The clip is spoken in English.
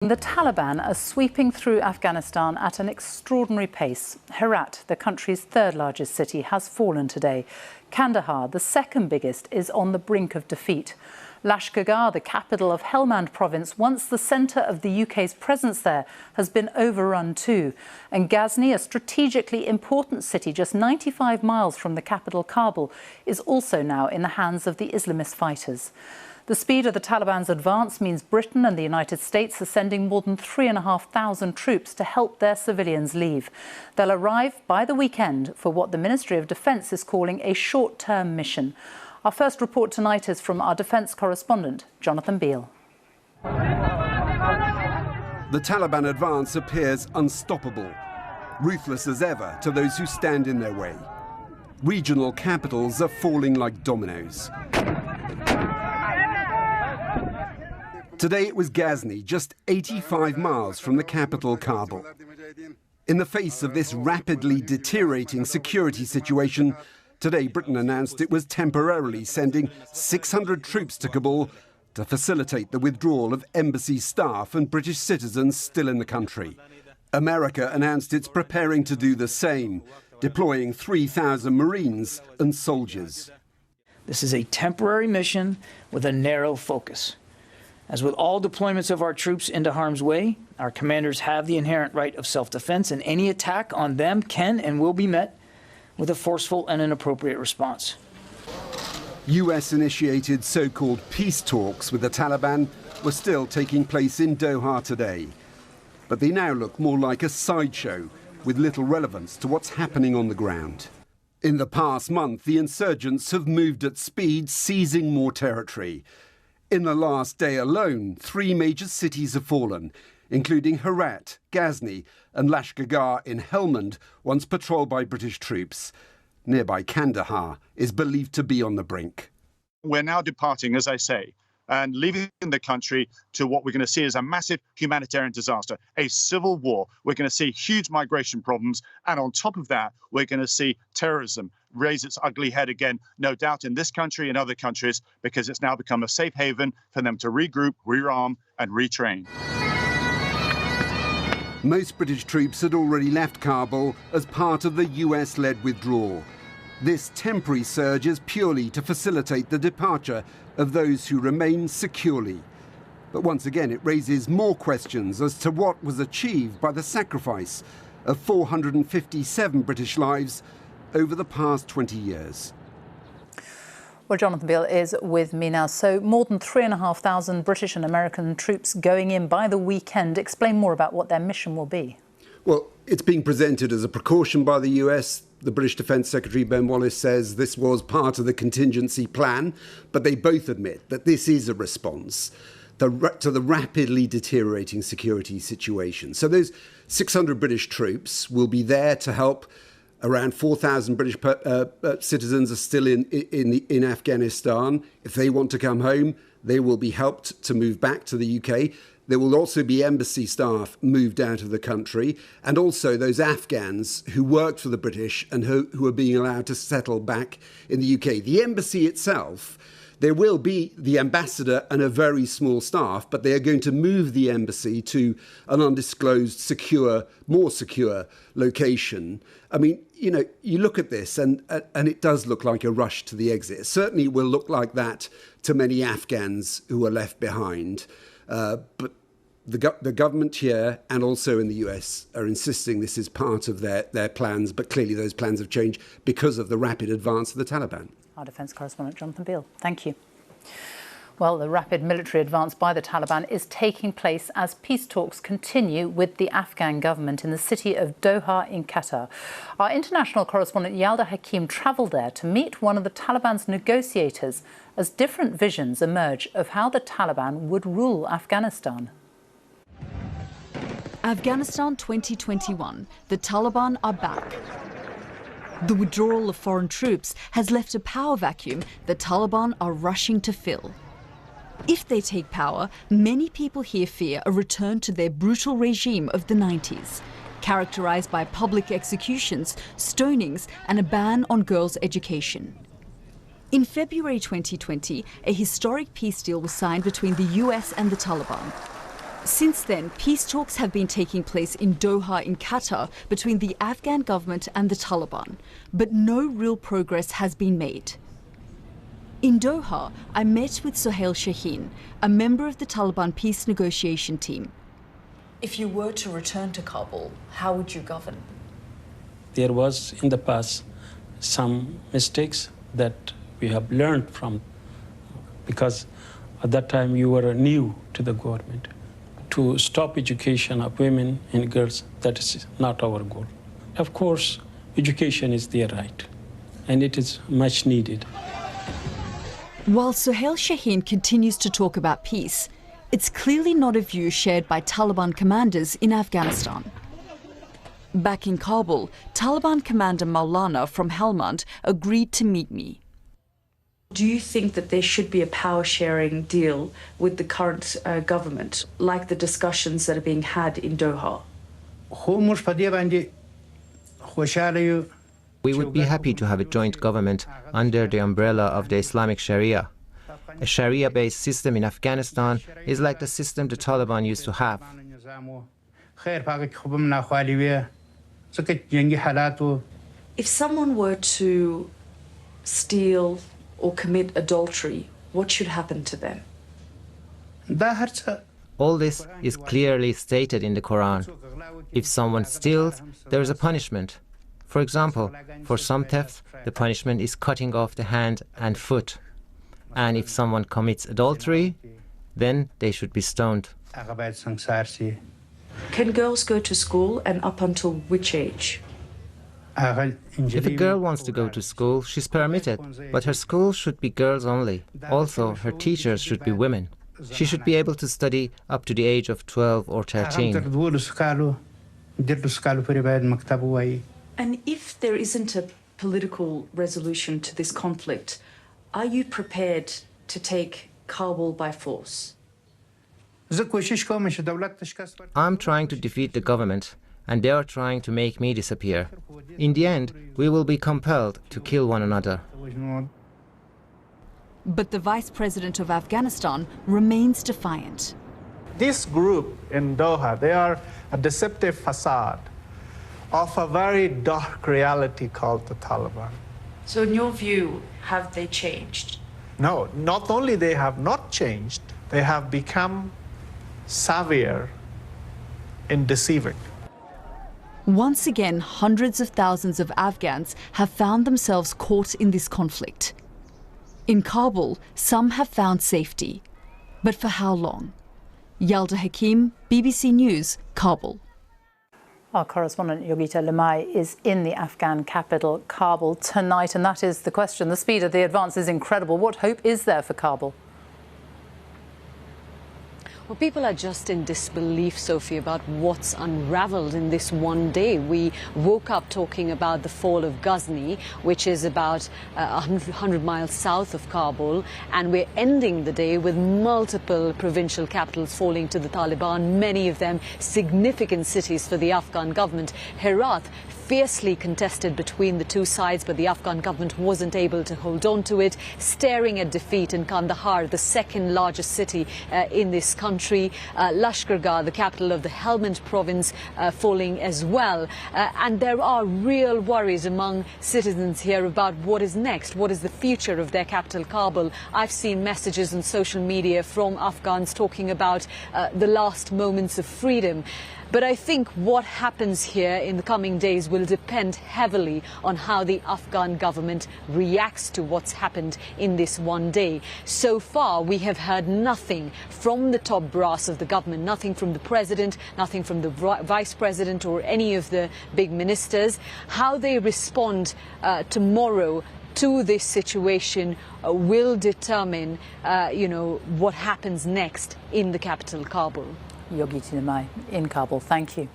The Taliban are sweeping through Afghanistan at an extraordinary pace. Herat, the country's third largest city, has fallen today. Kandahar, the second biggest, is on the brink of defeat. Lashkargah, the capital of Helmand province, once the centre of the UK's presence there, has been overrun too. And Ghazni, a strategically important city just 95 miles from the capital Kabul, is also now in the hands of the Islamist fighters. The speed of the Taliban's advance means Britain and the United States are sending more than 3,500 troops to help their civilians leave. They'll arrive by the weekend for what the Ministry of Defence is calling a short-term mission. Our first report tonight is from our defence correspondent, Jonathan Beale. The Taliban advance appears unstoppable, ruthless as ever to those who stand in their way. Regional capitals are falling like dominoes. Today it was Ghazni, just 85 miles from the capital Kabul. In the face of this rapidly deteriorating security situation, today Britain announced it was temporarily sending 600 troops to Kabul to facilitate the withdrawal of embassy staff and British citizens still in the country. America announced it's preparing to do the same, deploying 3,000 Marines and soldiers. This is a temporary mission with a narrow focus. As with all deployments of our troops into harm's way, our commanders have the inherent right of self-defense, and any attack on them can and will be met with a forceful and an appropriate response. US-initiated so-called peace talks with the Taliban were still taking place in Doha today. But they now look more like a sideshow with little relevance to what's happening on the ground. In the past month, the insurgents have moved at speed, seizing more territory. In the last day alone, 3 major cities have fallen, including Herat, Ghazni and Lashkargah in Helmand, once patrolled by British troops. Nearby Kandahar is believed to be on the brink. We're now departing, as I say, and leaving the country to what we're going to see as a massive humanitarian disaster, a civil war. We're going to see huge migration problems. And on top of that, we're going to see terrorism raise its ugly head again, no doubt in this country and other countries, because it's now become a safe haven for them to regroup, rearm and retrain. Most British troops had already left Kabul as part of the US-led withdrawal. This temporary surge is purely to facilitate the departure of those who remain securely. But once again, it raises more questions as to what was achieved by the sacrifice of 457 British lives over the past 20 years. Well, Jonathan Beale is with me now. So more than 3,500 British and American troops going in by the weekend. Explain more about what their mission will be. Well, it's being presented as a precaution by the US. The British Defence Secretary Ben Wallace says this was part of the contingency plan, but they both admit that this is a response to the rapidly deteriorating security situation. So those 600 British troops will be there to help. Around 4,000 British citizens are still in Afghanistan. If they want to come home, they will be helped to move back to the UK. There will also be embassy staff moved out of the country, and also those Afghans who worked for the British and who are being allowed to settle back in the UK. The embassy itself, there will be the ambassador and a very small staff, but they are going to move the embassy to an undisclosed, more secure location. I mean, you know, you look at this and it does look like a rush to the exit. It certainly will look like that to many Afghans who are left behind. But the government here and also in the US are insisting this is part of their plans, but clearly those plans have changed because of the rapid advance of the Taliban. Our defence correspondent, Jonathan Beale. Thank you. Well, the rapid military advance by the Taliban is taking place as peace talks continue with the Afghan government in the city of Doha in Qatar. Our international correspondent Yalda Hakim travelled there to meet one of the Taliban's negotiators as different visions emerge of how the Taliban would rule Afghanistan. Afghanistan 2021. The Taliban are back. The withdrawal of foreign troops has left a power vacuum the Taliban are rushing to fill. If they take power, many people here fear a return to their brutal regime of the 90s, characterized by public executions, stonings, and a ban on girls' education. In February 2020, a historic peace deal was signed between the US and the Taliban. Since then, peace talks have been taking place in Doha in Qatar between the Afghan government and the Taliban, but no real progress has been made. In Doha, I met with Sohail Shaheen, a member of the Taliban peace negotiation team. If you were to return to Kabul, how would you govern? There was in the past some mistakes that we have learned from, because at that time you were new to the government. To stop education of women and girls, that is not our goal. Of course, education is their right, and it is much needed. While Sohail Shaheen continues to talk about peace, it's clearly not a view shared by Taliban commanders in Afghanistan. Back in Kabul, Taliban commander Maulana from Helmand agreed to meet me. Do you think that there should be a power-sharing deal with the current government, like the discussions that are being had in Doha? We would be happy to have a joint government under the umbrella of the Islamic Sharia. A Sharia-based system in Afghanistan is like the system the Taliban used to have. If someone were to steal or commit adultery, what should happen to them? All this is clearly stated in the Quran. If someone steals, there is a punishment. For example, for some theft, the punishment is cutting off the hand and foot. And if someone commits adultery, then they should be stoned. Can girls go to school, and up until which age? If a girl wants to go to school, she's permitted, but her school should be girls only. Also, her teachers should be women. She should be able to study up to the age of 12 or 13. And if there isn't a political resolution to this conflict, are you prepared to take Kabul by force? I'm trying to defeat the government, and they are trying to make me disappear. In the end, we will be compelled to kill one another. But the Vice President of Afghanistan remains defiant. This group in Doha, they are a deceptive facade of a very dark reality called the Taliban. So in your view, have they changed? No, not only they have not changed, they have become savvier in deceiving. Once again, hundreds of thousands of Afghans have found themselves caught in this conflict. In Kabul, some have found safety. But for how long? Yalda Hakim, BBC News, Kabul. Our correspondent Yogita Limai is in the Afghan capital, Kabul, tonight, and that is the question. The speed of the advance is incredible. What hope is there for Kabul? Well, people are just in disbelief, Sophie, about what's unravelled in this one day. We woke up talking about the fall of Ghazni, which is about 100 miles south of Kabul, and we're ending the day with multiple provincial capitals falling to the Taliban, many of them significant cities for the Afghan government. Herat, fiercely contested between the two sides, but the Afghan government wasn't able to hold on to it, staring at defeat in Kandahar, the second largest city in this country. Lashkargah, the capital of the Helmand province, falling as well. And there are real worries among citizens here about what is next, what is the future of their capital, Kabul. I've seen messages on social media from Afghans talking about the last moments of freedom. But I think what happens here in the coming days will depend heavily on how the Afghan government reacts to what's happened in this one day. So far, we have heard nothing from the top brass of the government, nothing from the president, nothing from the vice president or any of the big ministers. How they respond tomorrow to this situation will determine, what happens next in the capital, Kabul. Yogita Limai in Kabul. Thank you.